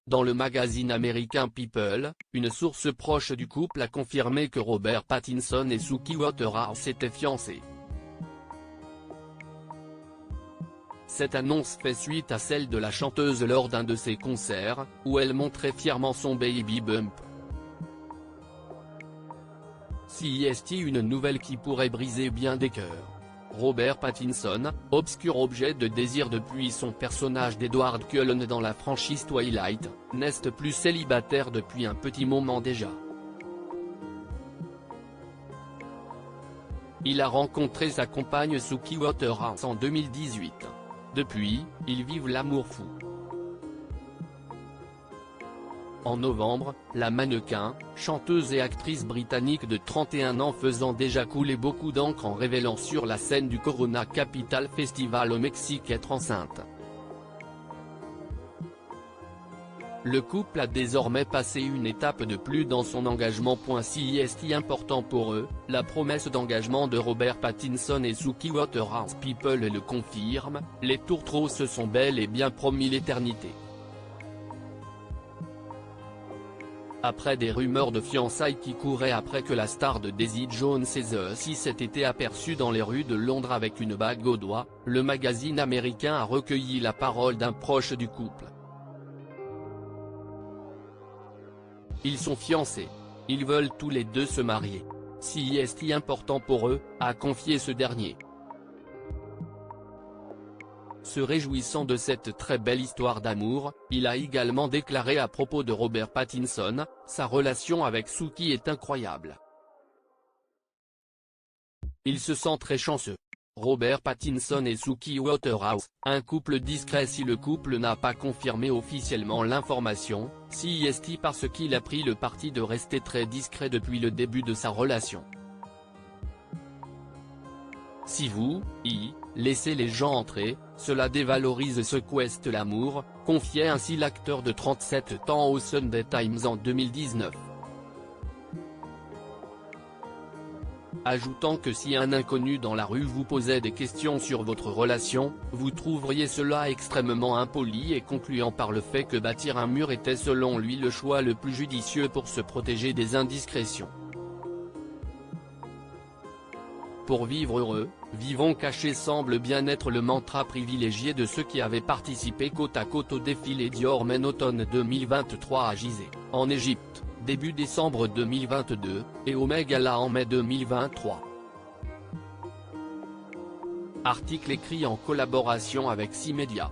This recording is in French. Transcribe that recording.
Dans le magazine américain People, une source proche du couple a confirmé que Robert Pattinson et Suki Waterhouse étaient fiancés. Cette annonce fait suite à celle de la chanteuse lors d'un de ses concerts, où elle montrait fièrement son baby bump. C'est une nouvelle qui pourrait briser bien des cœurs. Robert Pattinson, obscur objet de désir depuis son personnage d'Edward Cullen dans la franchise Twilight, n'est plus célibataire depuis un petit moment déjà. Il a rencontré sa compagne Suki Waterhouse en 2018. Depuis, ils vivent l'amour fou. En novembre, la mannequin, chanteuse et actrice britannique de 31 ans faisant déjà couler beaucoup d'encre en révélant sur la scène du Corona Capital Festival au Mexique être enceinte. Le couple a désormais passé une étape de plus dans son engagement. C'est important pour eux, la promesse d'engagement de Robert Pattinson et Suki Waterhouse. People le confirme, les tourtereaux se sont bel et bien promis l'éternité. Après des rumeurs de fiançailles qui couraient après que la star de Daisy Jones et The Six ait été aperçue dans les rues de Londres avec une bague au doigt, le magazine américain a recueilli la parole d'un proche du couple. Ils sont fiancés. Ils veulent tous les deux se marier. C'est important pour eux, a confié ce dernier. Se réjouissant de cette très belle histoire d'amour, il a également déclaré à propos de Robert Pattinson, sa relation avec Suki est incroyable. Il se sent très chanceux. Robert Pattinson et Suki Waterhouse, un couple discret. Si le couple n'a pas confirmé officiellement l'information, c'est parce qu'il a pris le parti de rester très discret depuis le début de sa relation. Si vous laissez les gens entrer, cela dévalorise ce qu'est l'amour, confiait ainsi l'acteur de 37 ans au Sunday Times en 2019. Ajoutant que si un inconnu dans la rue vous posait des questions sur votre relation, vous trouveriez cela extrêmement impoli, et concluant par le fait que bâtir un mur était selon lui le choix le plus judicieux pour se protéger des indiscrétions. Pour vivre heureux, vivons cachés semble bien être le mantra privilégié de ceux qui avaient participé côte à côte au défilé Dior Men Automne 2023 à Gizeh, en Égypte, début décembre 2022, et au Met Gala en mai 2023. Article écrit en collaboration avec 6 médias.